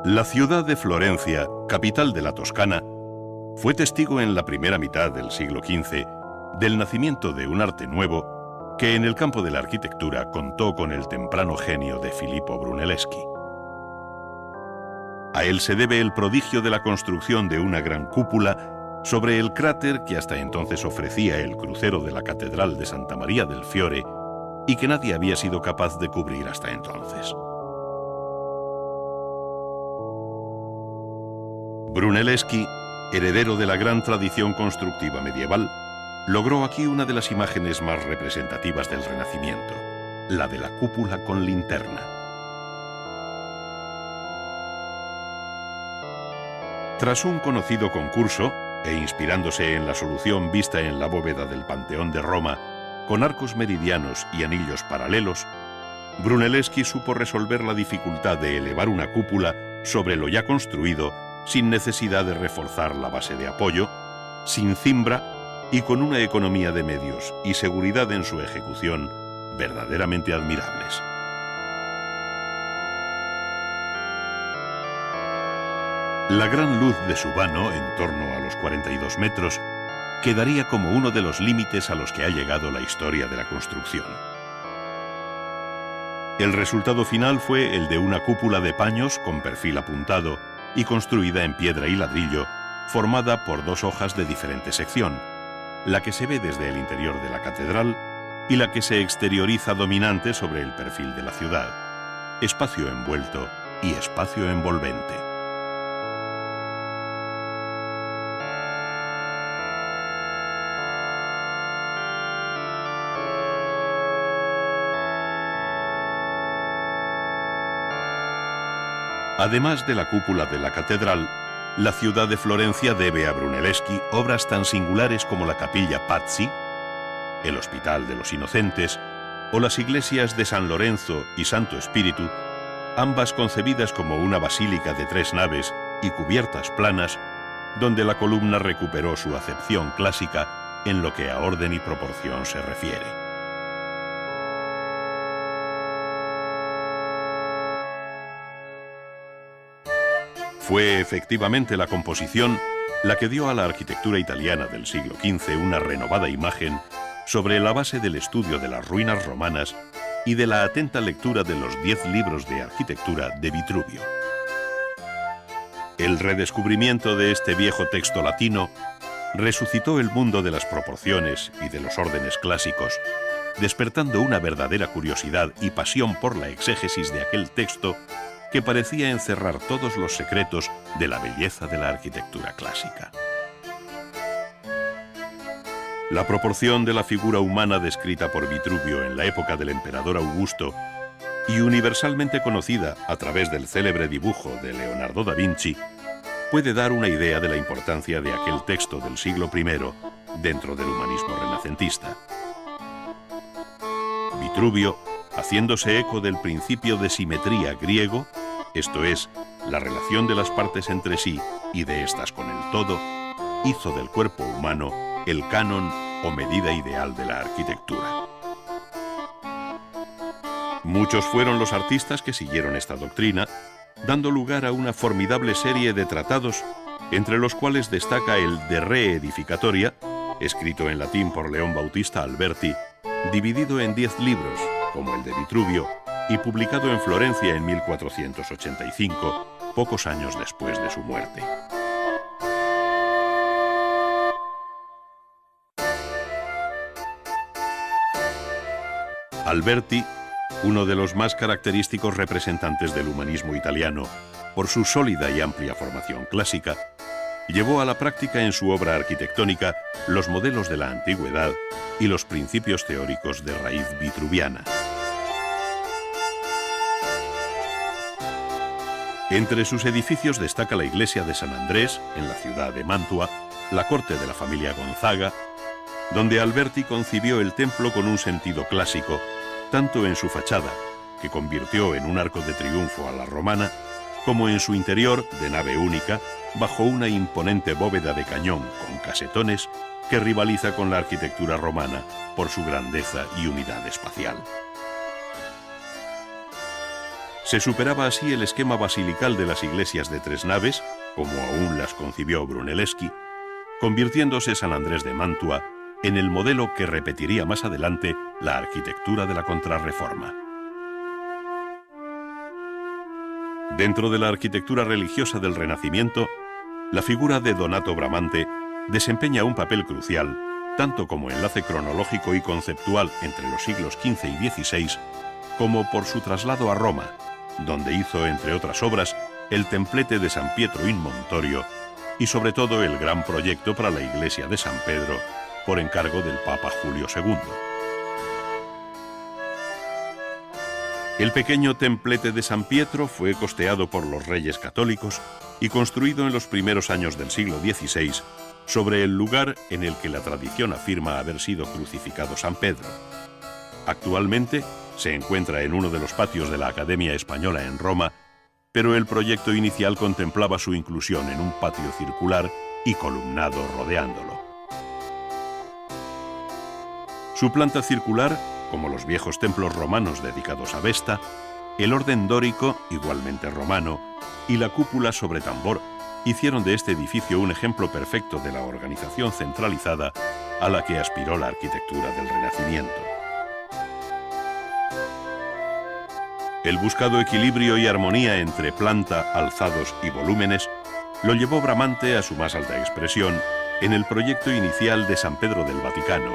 La ciudad de Florencia, capital de la Toscana, fue testigo en la primera mitad del siglo XV del nacimiento de un arte nuevo que en el campo de la arquitectura contó con el temprano genio de Filippo Brunelleschi. A él se debe el prodigio de la construcción de una gran cúpula sobre el cráter que hasta entonces ofrecía el crucero de la Catedral de Santa María del Fiore y que nadie había sido capaz de cubrir hasta entonces. Brunelleschi, heredero de la gran tradición constructiva medieval, logró aquí una de las imágenes más representativas del Renacimiento, la de la cúpula con linterna. Tras un conocido concurso, e inspirándose en la solución vista en la bóveda del Panteón de Roma, con arcos meridianos y anillos paralelos, Brunelleschi supo resolver la dificultad de elevar una cúpula sobre lo ya construido sin necesidad de reforzar la base de apoyo, sin cimbra y con una economía de medios y seguridad en su ejecución verdaderamente admirables. La gran luz de su vano, en torno a los 42 metros, quedaría como uno de los límites a los que ha llegado la historia de la construcción. El resultado final fue el de una cúpula de paños con perfil apuntado y construida en piedra y ladrillo, formada por dos hojas de diferente sección, la que se ve desde el interior de la catedral y la que se exterioriza dominante sobre el perfil de la ciudad, espacio envuelto y espacio envolvente. Además de la cúpula de la catedral, la ciudad de Florencia debe a Brunelleschi obras tan singulares como la capilla Pazzi, el Hospital de los Inocentes o las iglesias de San Lorenzo y Santo Espíritu, ambas concebidas como una basílica de 3 naves y cubiertas planas, donde la columna recuperó su acepción clásica en lo que a orden y proporción se refiere. Fue efectivamente la composición la que dio a la arquitectura italiana del siglo XV una renovada imagen sobre la base del estudio de las ruinas romanas y de la atenta lectura de los 10 libros de arquitectura de Vitruvio. El redescubrimiento de este viejo texto latino resucitó el mundo de las proporciones y de los órdenes clásicos, despertando una verdadera curiosidad y pasión por la exégesis de aquel texto que parecía encerrar todos los secretos de la belleza de la arquitectura clásica. La proporción de la figura humana descrita por Vitruvio en la época del emperador Augusto y universalmente conocida a través del célebre dibujo de Leonardo da Vinci puede dar una idea de la importancia de aquel texto del siglo I dentro del humanismo renacentista. Vitruvio, haciéndose eco del principio de simetría griego, esto es, la relación de las partes entre sí y de éstas con el todo, hizo del cuerpo humano el canon o medida ideal de la arquitectura. Muchos fueron los artistas que siguieron esta doctrina, dando lugar a una formidable serie de tratados, entre los cuales destaca el De Re Edificatoria, escrito en latín por León Bautista Alberti, dividido en 10 libros, como el de Vitruvio, y publicado en Florencia en 1485, pocos años después de su muerte. Alberti, uno de los más característicos representantes del humanismo italiano, por su sólida y amplia formación clásica, llevó a la práctica en su obra arquitectónica los modelos de la antigüedad y los principios teóricos de raíz vitruviana. Entre sus edificios destaca la iglesia de San Andrés, en la ciudad de Mantua, la corte de la familia Gonzaga, donde Alberti concibió el templo con un sentido clásico, tanto en su fachada, que convirtió en un arco de triunfo a la romana, como en su interior, de nave única, bajo una imponente bóveda de cañón con casetones que rivaliza con la arquitectura romana por su grandeza y unidad espacial. Se superaba así el esquema basilical de las iglesias de 3 naves, como aún las concibió Brunelleschi, convirtiéndose San Andrés de Mantua en el modelo que repetiría más adelante la arquitectura de la Contrarreforma. Dentro de la arquitectura religiosa del Renacimiento, la figura de Donato Bramante desempeña un papel crucial, tanto como enlace cronológico y conceptual entre los siglos XV y XVI, como por su traslado a Roma, donde hizo, entre otras obras, el templete de San Pietro in Montorio y sobre todo el gran proyecto para la iglesia de San Pedro, por encargo del Papa Julio II. El pequeño templete de San Pietro fue costeado por los reyes católicos y construido en los primeros años del siglo XVI, sobre el lugar en el que la tradición afirma haber sido crucificado San Pedro. Actualmente se encuentra en uno de los patios de la Academia Española en Roma, pero el proyecto inicial contemplaba su inclusión en un patio circular y columnado rodeándolo. Su planta circular, como los viejos templos romanos dedicados a Vesta, el orden dórico, igualmente romano, y la cúpula sobre tambor, hicieron de este edificio un ejemplo perfecto de la organización centralizada a la que aspiró la arquitectura del Renacimiento. El buscado equilibrio y armonía entre planta, alzados y volúmenes lo llevó Bramante a su más alta expresión en el proyecto inicial de San Pedro del Vaticano,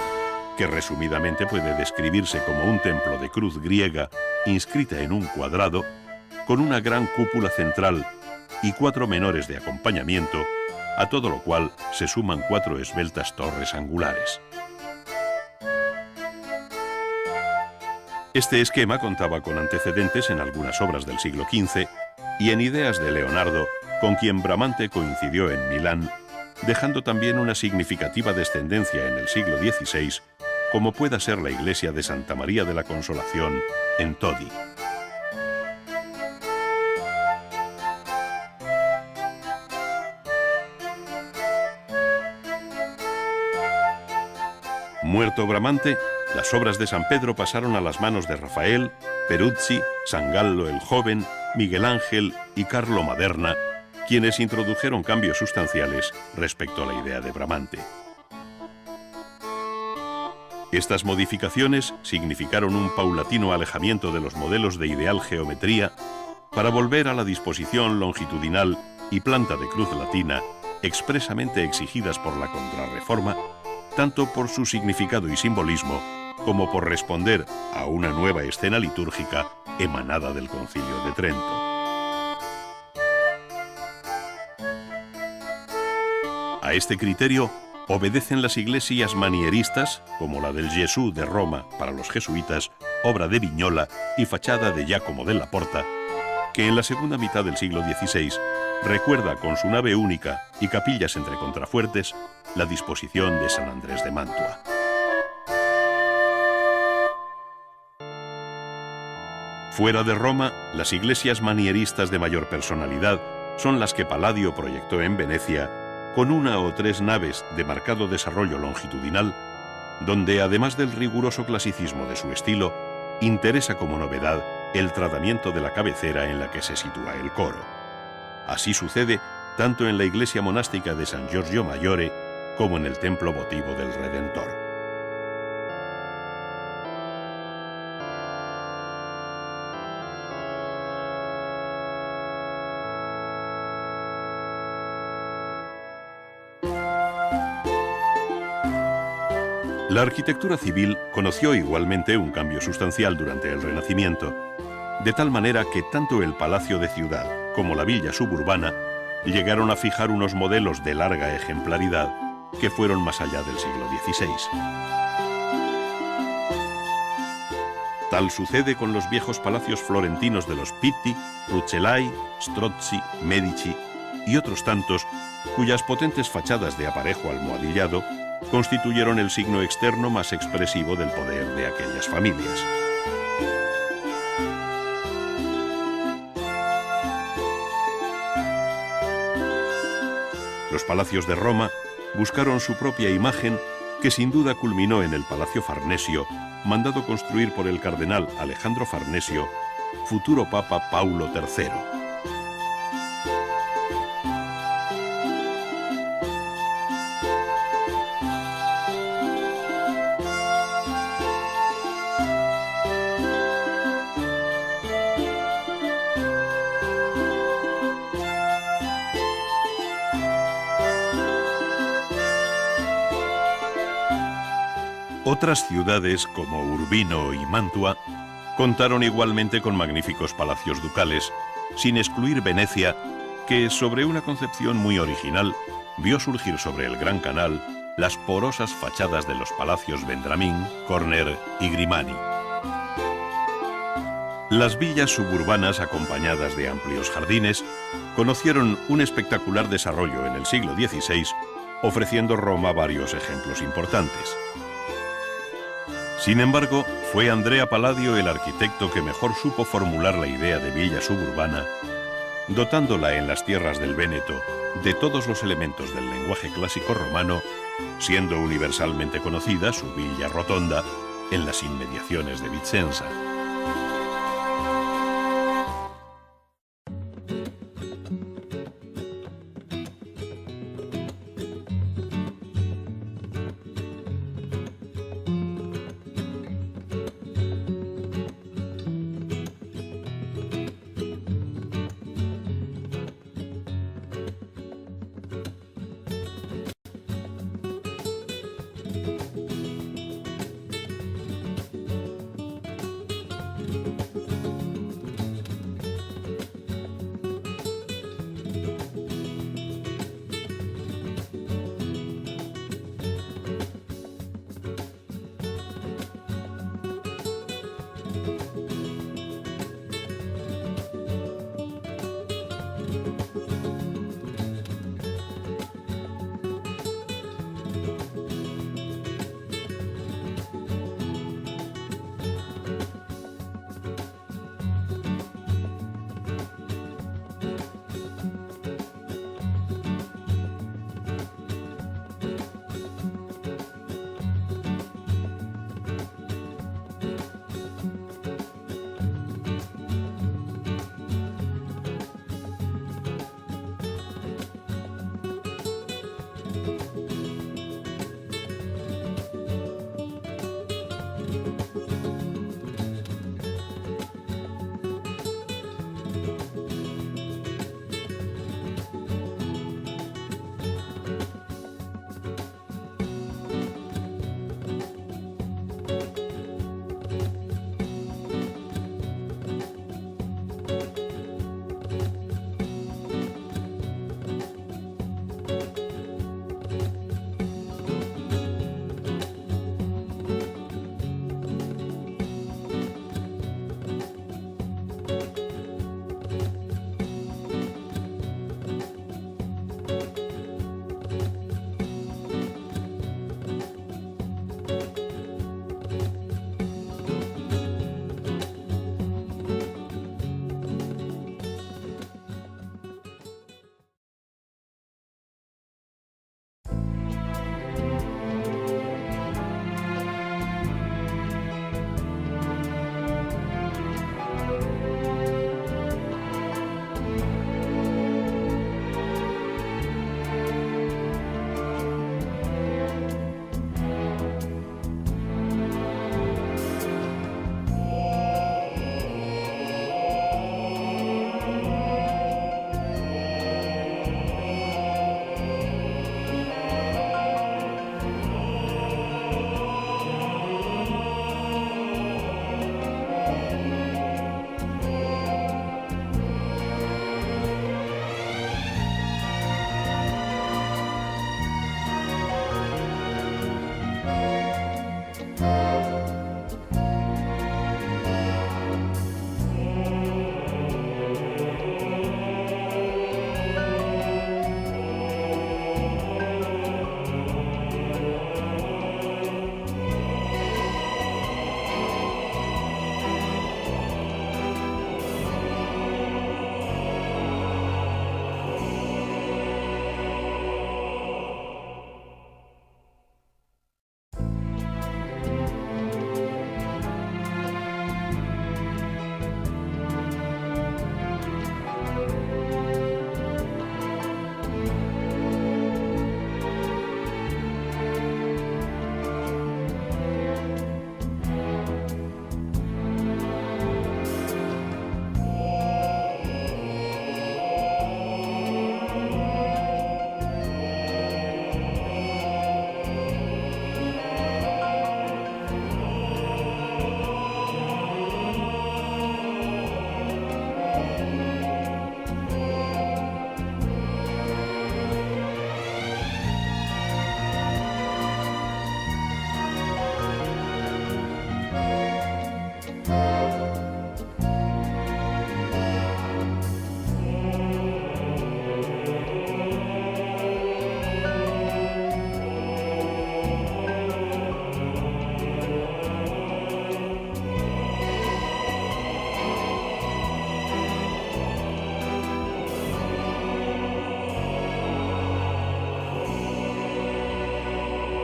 que resumidamente puede describirse como un templo de cruz griega inscrita en un cuadrado, con una gran cúpula central y 4 menores de acompañamiento, a todo lo cual se suman 4 esbeltas torres angulares. Este esquema contaba con antecedentes en algunas obras del siglo XV y en ideas de Leonardo, con quien Bramante coincidió en Milán, dejando también una significativa descendencia en el siglo XVI, como pueda ser la iglesia de Santa María de la Consolación en Todi. Muerto Bramante, las obras de San Pedro pasaron a las manos de Rafael, Peruzzi, Sangallo el Joven, Miguel Ángel y Carlo Maderna, quienes introdujeron cambios sustanciales respecto a la idea de Bramante. Estas modificaciones significaron un paulatino alejamiento de los modelos de ideal geometría para volver a la disposición longitudinal y planta de cruz latina expresamente exigidas por la Contrarreforma, tanto por su significado y simbolismo como por responder a una nueva escena litúrgica emanada del Concilio de Trento. A este criterio obedecen las iglesias manieristas, como la del Gesù de Roma para los jesuitas, obra de Vignola y fachada de Giacomo della Porta, que en la segunda mitad del siglo XVI recuerda con su nave única y capillas entre contrafuertes la disposición de San Andrés de Mantua. Fuera de Roma, las iglesias manieristas de mayor personalidad son las que Palladio proyectó en Venecia, con 1 o 3 naves de marcado desarrollo longitudinal, donde además del riguroso clasicismo de su estilo, interesa como novedad el tratamiento de la cabecera en la que se sitúa el coro. Así sucede tanto en la iglesia monástica de San Giorgio Maggiore como en el templo votivo del Redentor. La arquitectura civil conoció igualmente un cambio sustancial durante el Renacimiento, de tal manera que tanto el palacio de ciudad como la villa suburbana llegaron a fijar unos modelos de larga ejemplaridad que fueron más allá del siglo XVI. Tal sucede con los viejos palacios florentinos de los Pitti, Rucellai, Strozzi, Medici y otros tantos cuyas potentes fachadas de aparejo almohadillado constituyeron el signo externo más expresivo del poder de aquellas familias. Los palacios de Roma buscaron su propia imagen, que sin duda culminó en el Palacio Farnesio, mandado construir por el cardenal Alejandro Farnesio, futuro Papa Paulo III. Otras ciudades, como Urbino y Mantua, contaron igualmente con magníficos palacios ducales, sin excluir Venecia, que, sobre una concepción muy original, vio surgir sobre el Gran Canal las porosas fachadas de los palacios Vendramín, Corner y Grimani. Las villas suburbanas, acompañadas de amplios jardines, conocieron un espectacular desarrollo en el siglo XVI, ofreciendo Roma varios ejemplos importantes. Sin embargo, fue Andrea Palladio el arquitecto que mejor supo formular la idea de villa suburbana, dotándola en las tierras del Véneto de todos los elementos del lenguaje clásico romano, siendo universalmente conocida su Villa Rotonda en las inmediaciones de Vicenza.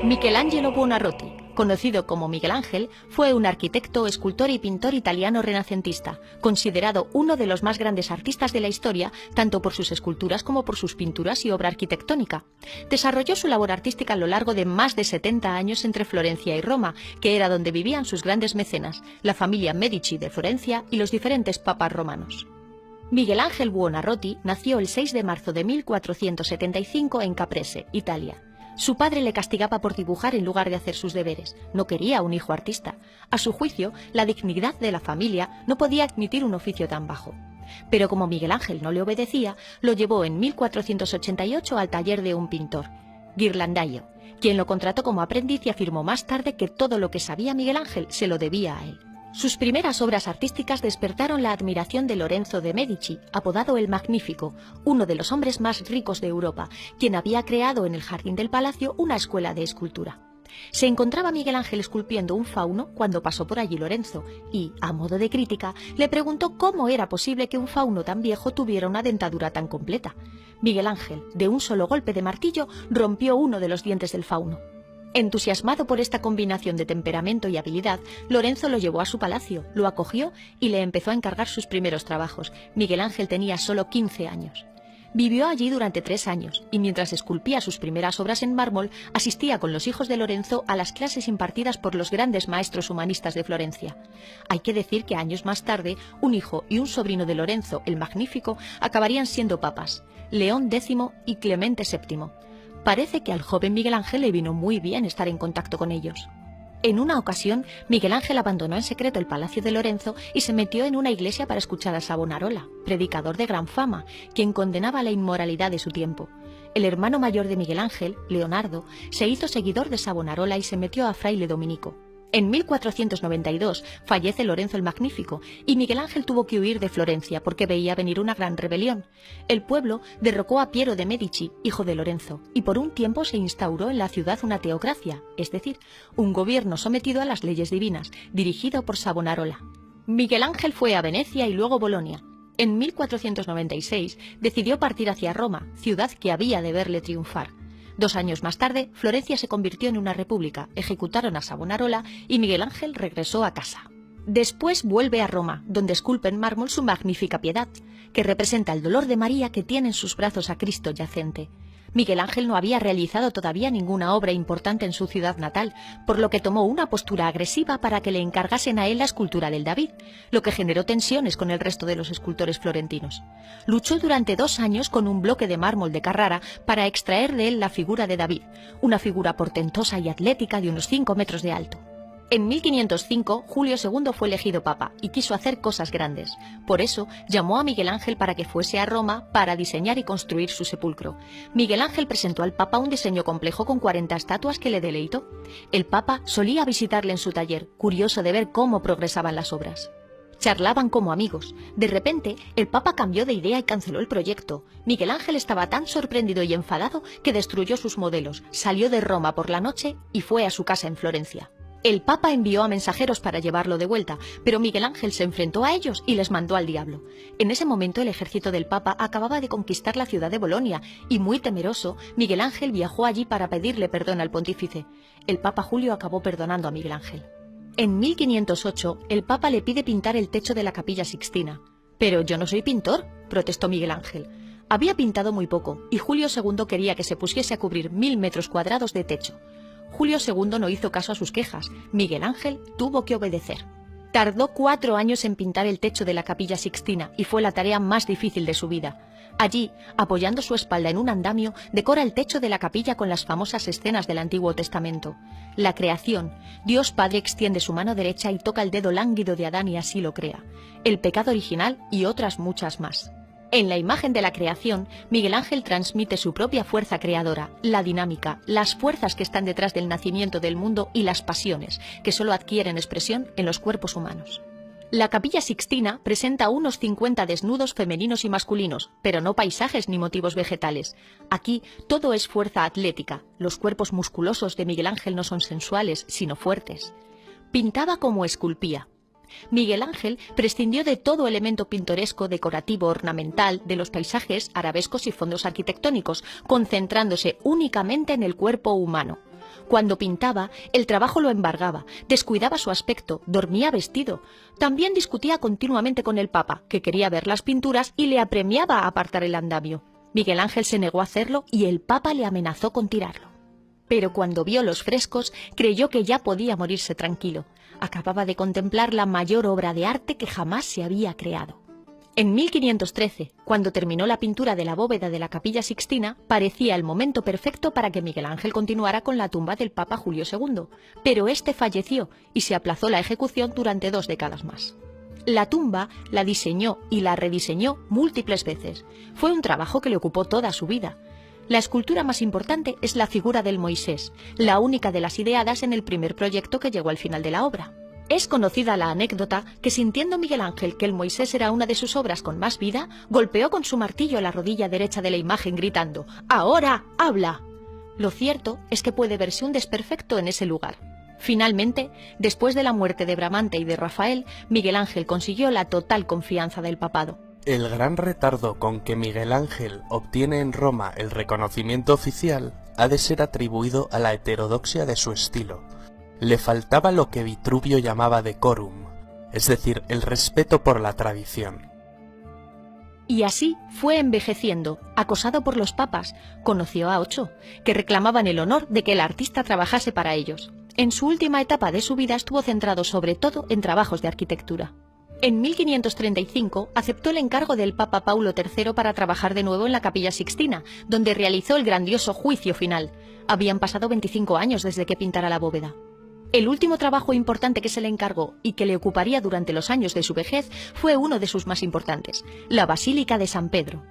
Michelangelo Buonarroti, conocido como Miguel Ángel, fue un arquitecto, escultor y pintor italiano renacentista, considerado uno de los más grandes artistas de la historia, tanto por sus esculturas como por sus pinturas y obra arquitectónica. Desarrolló su labor artística a lo largo de más de 70 años entre Florencia y Roma, que era donde vivían sus grandes mecenas, la familia Medici de Florencia y los diferentes papas romanos. Miguel Ángel Buonarroti nació el 6 de marzo de 1475 en Caprese, Italia. Su padre le castigaba por dibujar en lugar de hacer sus deberes. No quería un hijo artista. A su juicio, la dignidad de la familia no podía admitir un oficio tan bajo. Pero como Miguel Ángel no le obedecía, lo llevó en 1488 al taller de un pintor, Ghirlandaio, quien lo contrató como aprendiz y afirmó más tarde que todo lo que sabía Miguel Ángel se lo debía a él. Sus primeras obras artísticas despertaron la admiración de Lorenzo de Medici, apodado el Magnífico, uno de los hombres más ricos de Europa, quien había creado en el jardín del palacio una escuela de escultura. Se encontraba Miguel Ángel esculpiendo un fauno cuando pasó por allí Lorenzo y, a modo de crítica, le preguntó cómo era posible que un fauno tan viejo tuviera una dentadura tan completa. Miguel Ángel, de un solo golpe de martillo, rompió uno de los dientes del fauno. Entusiasmado por esta combinación de temperamento y habilidad, Lorenzo lo llevó a su palacio, lo acogió y le empezó a encargar sus primeros trabajos. Miguel Ángel tenía solo 15 años. Vivió allí durante 3 años y mientras esculpía sus primeras obras en mármol, asistía con los hijos de Lorenzo a las clases impartidas por los grandes maestros humanistas de Florencia. Hay que decir que años más tarde, un hijo y un sobrino de Lorenzo, el Magnífico, acabarían siendo papas, León X y Clemente VII. Parece que al joven Miguel Ángel le vino muy bien estar en contacto con ellos. En una ocasión, Miguel Ángel abandonó en secreto el palacio de Lorenzo y se metió en una iglesia para escuchar a Savonarola, predicador de gran fama, quien condenaba la inmoralidad de su tiempo. El hermano mayor de Miguel Ángel, Leonardo, se hizo seguidor de Savonarola y se metió a fraile dominico. En 1492 fallece Lorenzo el Magnífico y Miguel Ángel tuvo que huir de Florencia porque veía venir una gran rebelión. El pueblo derrocó a Piero de Medici, hijo de Lorenzo, y por un tiempo se instauró en la ciudad una teocracia, es decir, un gobierno sometido a las leyes divinas, dirigido por Savonarola. Miguel Ángel fue a Venecia y luego Bolonia. En 1496 decidió partir hacia Roma, ciudad que había de verle triunfar. 2 años más tarde, Florencia se convirtió en una república, ejecutaron a Savonarola y Miguel Ángel regresó a casa. Después vuelve a Roma, donde esculpe en mármol su magnífica Piedad, que representa el dolor de María que tiene en sus brazos a Cristo yacente. Miguel Ángel no había realizado todavía ninguna obra importante en su ciudad natal, por lo que tomó una postura agresiva para que le encargasen a él la escultura del David, lo que generó tensiones con el resto de los escultores florentinos. Luchó durante 2 años con un bloque de mármol de Carrara para extraer de él la figura de David, una figura portentosa y atlética de unos 5 metros de alto. En 1505, Julio II fue elegido papa y quiso hacer cosas grandes. Por eso, llamó a Miguel Ángel para que fuese a Roma para diseñar y construir su sepulcro. Miguel Ángel presentó al papa un diseño complejo con 40 estatuas que le deleitó. El papa solía visitarle en su taller, curioso de ver cómo progresaban las obras. Charlaban como amigos. De repente, el papa cambió de idea y canceló el proyecto. Miguel Ángel estaba tan sorprendido y enfadado que destruyó sus modelos, salió de Roma por la noche y fue a su casa en Florencia. El Papa envió a mensajeros para llevarlo de vuelta, pero Miguel Ángel se enfrentó a ellos y les mandó al diablo. En ese momento el ejército del Papa acababa de conquistar la ciudad de Bolonia y, muy temeroso, Miguel Ángel viajó allí para pedirle perdón al pontífice. El Papa Julio acabó perdonando a Miguel Ángel. En 1508 el Papa le pide pintar el techo de la Capilla Sixtina. «Pero yo no soy pintor», protestó Miguel Ángel. Había pintado muy poco y Julio II quería que se pusiese a cubrir 1000 metros cuadrados de techo. Julio II no hizo caso a sus quejas. Miguel Ángel tuvo que obedecer. Tardó 4 años en pintar el techo de la Capilla Sixtina y fue la tarea más difícil de su vida. Allí, apoyando su espalda en un andamio, decora el techo de la capilla con las famosas escenas del Antiguo Testamento. La creación. Dios Padre extiende su mano derecha y toca el dedo lánguido de Adán y así lo crea. El pecado original y otras muchas más. En la imagen de la creación, Miguel Ángel transmite su propia fuerza creadora, la dinámica, las fuerzas que están detrás del nacimiento del mundo y las pasiones, que solo adquieren expresión en los cuerpos humanos. La Capilla Sixtina presenta unos 50 desnudos femeninos y masculinos, pero no paisajes ni motivos vegetales. Aquí todo es fuerza atlética. Los cuerpos musculosos de Miguel Ángel no son sensuales, sino fuertes. Pintaba como esculpía. Miguel Ángel prescindió de todo elemento pintoresco, decorativo, ornamental, de los paisajes, arabescos y fondos arquitectónicos, concentrándose únicamente en el cuerpo humano. Cuando pintaba, el trabajo lo embargaba, descuidaba su aspecto, dormía vestido. También discutía continuamente con el Papa, que quería ver las pinturas y le apremiaba a apartar el andamio. Miguel Ángel se negó a hacerlo y el Papa le amenazó con tirarlo. Pero cuando vio los frescos, creyó que ya podía morirse tranquilo. Acababa de contemplar la mayor obra de arte que jamás se había creado. En 1513, cuando terminó la pintura de la bóveda de la Capilla Sixtina, parecía el momento perfecto para que Miguel Ángel continuara con la tumba del Papa Julio II, pero este falleció y se aplazó la ejecución durante 2 décadas más. La tumba la diseñó y la rediseñó múltiples veces. Fue un trabajo que le ocupó toda su vida. La escultura más importante es la figura del Moisés, la única de las ideadas en el primer proyecto que llegó al final de la obra. Es conocida la anécdota que, sintiendo Miguel Ángel que el Moisés era una de sus obras con más vida, golpeó con su martillo la rodilla derecha de la imagen gritando «¡Ahora, habla!». Lo cierto es que puede verse un desperfecto en ese lugar. Finalmente, después de la muerte de Bramante y de Rafael, Miguel Ángel consiguió la total confianza del papado. El gran retardo con que Miguel Ángel obtiene en Roma el reconocimiento oficial ha de ser atribuido a la heterodoxia de su estilo. Le faltaba lo que Vitruvio llamaba decorum, es decir, el respeto por la tradición. Y así fue envejeciendo, acosado por los papas. Conoció a 8, que reclamaban el honor de que el artista trabajase para ellos. En su última etapa de su vida estuvo centrado sobre todo en trabajos de arquitectura. En 1535 aceptó el encargo del Papa Paulo III para trabajar de nuevo en la Capilla Sixtina, donde realizó el grandioso juicio final. Habían pasado 25 años desde que pintara la bóveda. El último trabajo importante que se le encargó y que le ocuparía durante los años de su vejez fue uno de sus más importantes, la Basílica de San Pedro.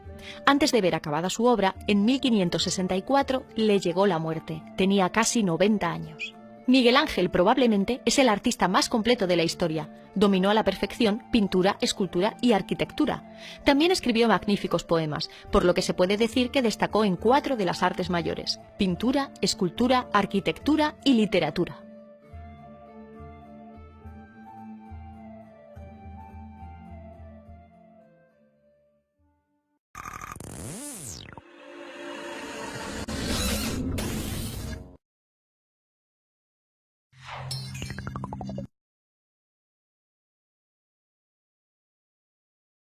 Antes de ver acabada su obra, en 1564 le llegó la muerte. Tenía casi 90 años. Miguel Ángel probablemente es el artista más completo de la historia. Dominó a la perfección pintura, escultura y arquitectura. También escribió magníficos poemas, por lo que se puede decir que destacó en 4 de las artes mayores: pintura, escultura, arquitectura y literatura.